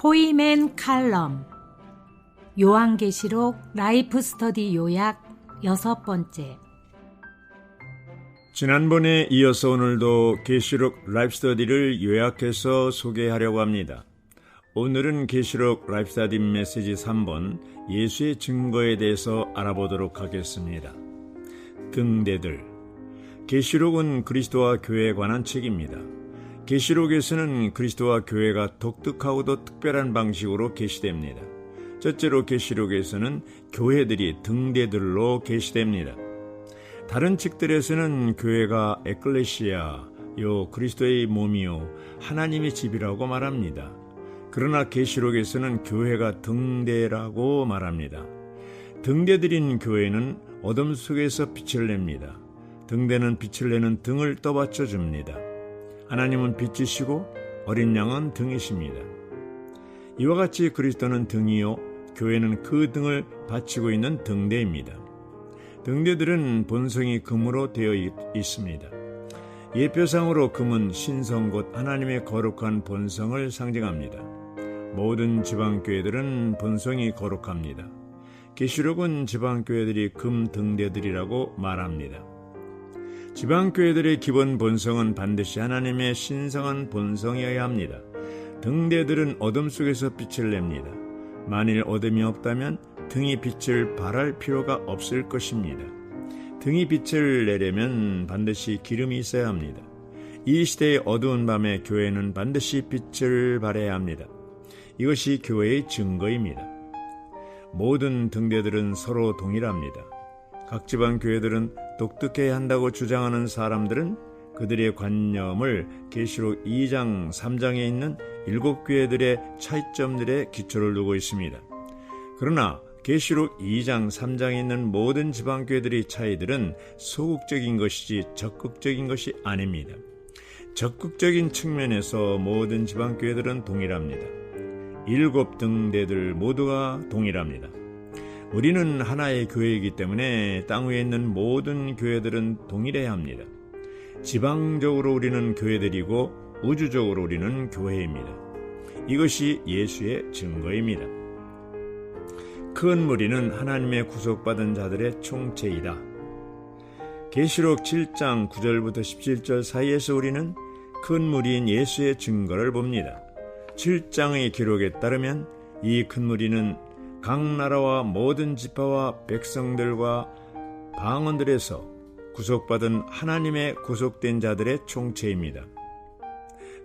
포이맨 칼럼 요한계시록 라이프 스터디 요약 6번째. 지난번에 이어서 오늘도 계시록 라이프 스터디를 요약해서 소개하려고 합니다. 오늘은 계시록 라이프 스터디 메시지 3번 예수의 증거에 대해서 알아보도록 하겠습니다. 등대들. 계시록은 그리스도와 교회에 관한 책입니다. 계시록에서는 그리스도와 교회가 독특하고도 특별한 방식으로 계시됩니다. 첫째로 계시록에서는 교회들이 등대들로 계시됩니다. 다른 책들에서는 교회가 에클레시아, 그리스도의 몸이요 하나님의 집이라고 말합니다. 그러나 계시록에서는 교회가 등대라고 말합니다. 등대들인 교회는 어둠 속에서 빛을 냅니다. 등대는 빛을 내는 등을 떠받쳐 줍니다. 하나님은 빛이시고 어린 양은 등이십니다. 이와 같이 그리스도는 등이요 교회는 그 등을 받치고 있는 등대입니다. 등대들은 본성이 금으로 되어 있습니다. 예표상으로 금은 신성 곧 하나님의 거룩한 본성을 상징합니다. 모든 지방교회들은 본성이 거룩합니다. 계시록은 지방교회들이 금 등대들이라고 말합니다. 지방교회들의 기본 본성은 반드시 하나님의 신성한 본성이어야 합니다. 등대들은 어둠 속에서 빛을 냅니다. 만일 어둠이 없다면 등이 빛을 발할 필요가 없을 것입니다. 등이 빛을 내려면 반드시 기름이 있어야 합니다. 이 시대의 어두운 밤에 교회는 반드시 빛을 발해야 합니다. 이것이 교회의 증거입니다. 모든 등대들은 서로 동일합니다. 각 지방 교회들은 독특해야 한다고 주장하는 사람들은 그들의 관념을 계시록 2장, 3장에 있는 7교회들의 차이점들에 기초를 두고 있습니다. 그러나 계시록 2장, 3장에 있는 모든 지방교회들의 차이들은 소극적인 것이지 적극적인 것이 아닙니다. 적극적인 측면에서 모든 지방교회들은 동일합니다. 7 등대들 모두가 동일합니다. 우리는 하나의 교회이기 때문에 땅 위에 있는 모든 교회들은 동일해야 합니다. 지방적으로 우리는 교회들이고 우주적으로 우리는 교회입니다. 이것이 예수의 증거입니다. 큰 무리는 하나님의 구속받은 자들의 총체이다. 계시록 7장 9절부터 17절 사이에서 우리는 큰 무리인 예수의 증거를 봅니다. 7장의 기록에 따르면 이 큰 무리는 각 나라와 모든 지파와 백성들과 방언들에서 구속받은 하나님의 구속된 자들의 총체입니다.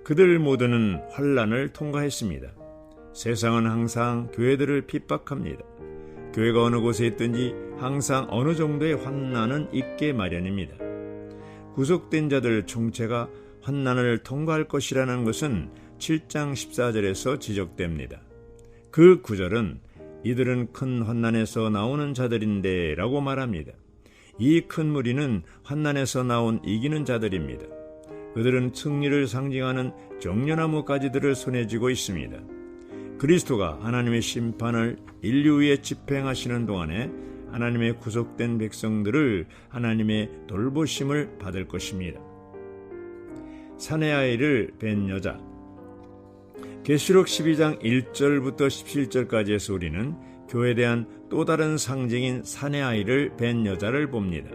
그들 모두는 환난을 통과했습니다. 세상은 항상 교회들을 핍박합니다. 교회가 어느 곳에 있든지 항상 어느 정도의 환난은 있게 마련입니다. 구속된 자들 총체가 환난을 통과할 것이라는 것은 7장 14절에서 지적됩니다. 그 구절은 이들은 큰 환난에서 나오는 자들인데 라고 말합니다. 이 큰 무리는 환난에서 나온 이기는 자들입니다. 그들은 승리를 상징하는 정려나무 가지들을 손에 쥐고 있습니다. 그리스도가 하나님의 심판을 인류 위에 집행하시는 동안에 하나님의 구속된 백성들을 하나님의 돌보심을 받을 것입니다. 사내 아이를 뵌 여자. 계시록 12장 1절부터 17절까지에서 우리는 교회에 대한 또 다른 상징인 사내 아이를 뵌 여자를 봅니다.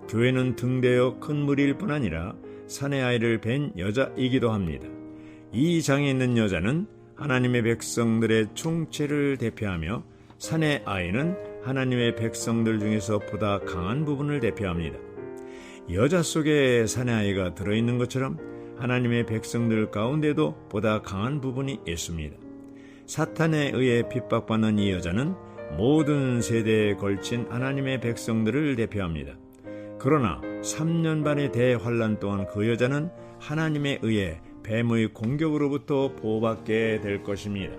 교회는 등대여 큰 무리일 뿐 아니라 사내 아이를 뵌 여자이기도 합니다. 이 장에 있는 여자는 하나님의 백성들의 총체를 대표하며 사내 아이는 하나님의 백성들 중에서 보다 강한 부분을 대표합니다. 여자 속에 사내 아이가 들어있는 것처럼 하나님의 백성들 가운데도 보다 강한 부분이 있습니다. 사탄에 의해 핍박받는 이 여자는 모든 세대에 걸친 하나님의 백성들을 대표합니다. 그러나 3년 반의 대환란 동안 그 여자는 하나님에 의해 뱀의 공격으로부터 보호받게 될 것입니다.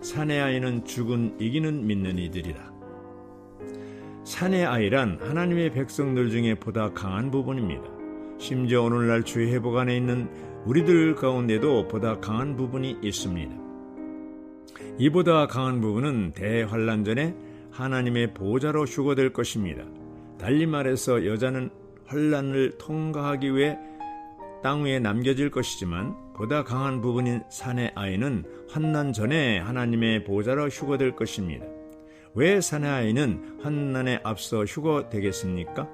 사내 아이는 죽은 이기는 믿는 이들이라. 사내 아이란 하나님의 백성들 중에 보다 강한 부분입니다. 심지어 오늘날 주의 회복 안에 있는 우리들 가운데도 보다 강한 부분이 있습니다. 이보다 강한 부분은 대환란 전에 하나님의 보호자로 휴거될 것입니다. 달리 말해서 여자는 환란을 통과하기 위해 땅 위에 남겨질 것이지만 보다 강한 부분인 산의 아이는 환난 전에 하나님의 보좌로 휴거될 것입니다. 왜 산의 아이는 환난에 앞서 휴거되겠습니까?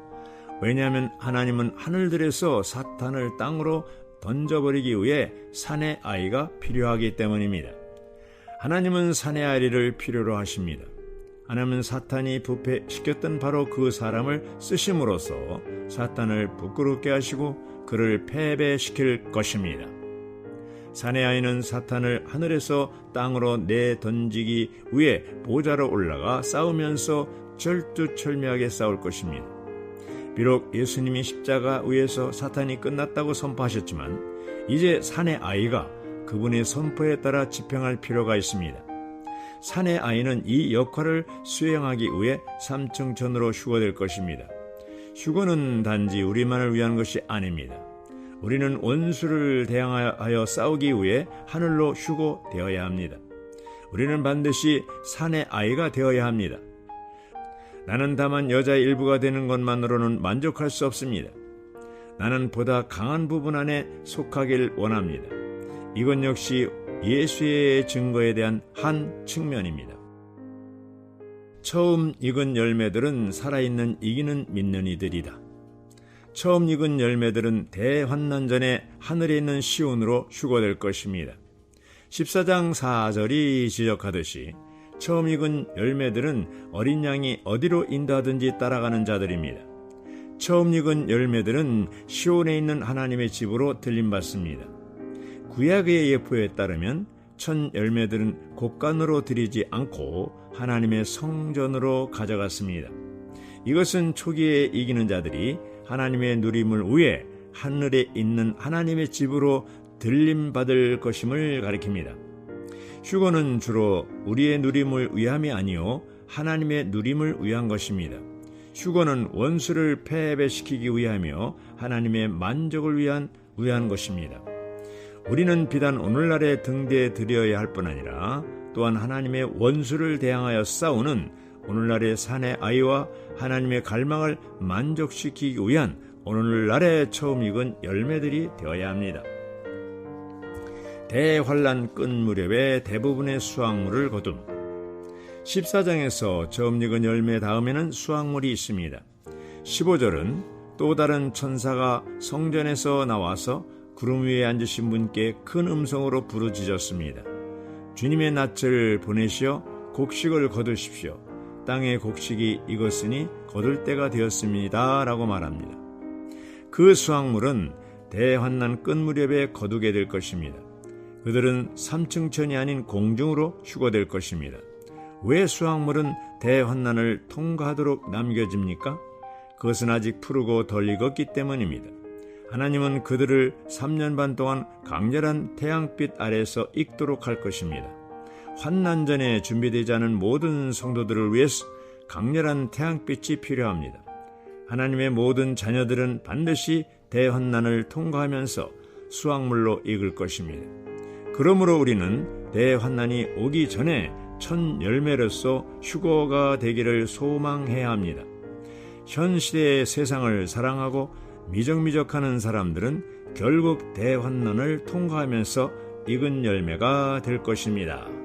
왜냐하면 하나님은 하늘들에서 사탄을 땅으로 던져버리기 위해 산의 아이가 필요하기 때문입니다. 하나님은 산의 아이를 필요로 하십니다. 하나님은 사탄이 부패시켰던 바로 그 사람을 쓰심으로써 사탄을 부끄럽게 하시고 그를 패배시킬 것입니다. 산의 아이는 사탄을 하늘에서 땅으로 내던지기 위해 보좌로 올라가 싸우면서 절두철미하게 싸울 것입니다. 비록 예수님이 십자가 위에서 사탄이 끝났다고 선포하셨지만 이제 산의 아이가 그분의 선포에 따라 집행할 필요가 있습니다. 산의 아이는 이 역할을 수행하기 위해 삼층천으로 휴거될 것입니다. 휴거는 단지 우리만을 위한 것이 아닙니다. 우리는 원수를 대항하여 싸우기 위해 하늘로 휴거되어야 합니다. 우리는 반드시 산의 아이가 되어야 합니다. 나는 다만 여자의 일부가 되는 것만으로는 만족할 수 없습니다. 나는 보다 강한 부분 안에 속하길 원합니다. 이건 역시 예수의 증거에 대한 한 측면입니다. 처음 익은 열매들은 살아있는 이기는 믿는 이들이다. 처음 익은 열매들은 대환난 전에 하늘에 있는 시온으로 휴거될 것입니다. 14장 4절이 지적하듯이 처음 익은 열매들은 어린 양이 어디로 인도하든지 따라가는 자들입니다. 처음 익은 열매들은 시온에 있는 하나님의 집으로 들림받습니다. 구약의 예표에 따르면 첫 열매들은 곡간으로 들이지 않고 하나님의 성전으로 가져갔습니다. 이것은 초기에 이기는 자들이 하나님의 누림을 위해 하늘에 있는 하나님의 집으로 들림받을 것임을 가리킵니다. 휴거는 주로 우리의 누림을 위함이 아니요 하나님의 누림을 위한 것입니다. 휴거는 원수를 패배시키기 위하며 하나님의 만족을 위한 것입니다. 우리는 비단 오늘날의 등대에 드려야 할 뿐 아니라 또한 하나님의 원수를 대항하여 싸우는 오늘날의 산의 아이와 하나님의 갈망을 만족시키기 위한 오늘날의 처음 익은 열매들이 되어야 합니다. 대환란 끝 무렵에 대부분의 수확물을 거둠. 14장에서 처음 익은 열매 다음에는 수확물이 있습니다. 15절은 또 다른 천사가 성전에서 나와서 구름 위에 앉으신 분께 큰 음성으로 부르짖었습니다. 주님의 낯을 보내시어 곡식을 거두십시오. 땅의 곡식이 익었으니 거둘 때가 되었습니다. 라고 말합니다. 그 수확물은 대환난 끝 무렵에 거두게 될 것입니다. 그들은 삼층천이 아닌 공중으로 휴거될 것입니다. 왜 수확물은 대환난을 통과하도록 남겨집니까? 그것은 아직 푸르고 덜 익었기 때문입니다. 하나님은 그들을 3년 반 동안 강렬한 태양빛 아래에서 익도록 할 것입니다. 환난 전에 준비되지 않은 모든 성도들을 위해서 강렬한 태양빛이 필요합니다. 하나님의 모든 자녀들은 반드시 대환난을 통과하면서 수확물로 익을 것입니다. 그러므로 우리는 대환난이 오기 전에 첫 열매로서 휴거가 되기를 소망해야 합니다. 현 시대의 세상을 사랑하고 미적미적하는 사람들은 결국 대환난을 통과하면서 익은 열매가 될 것입니다.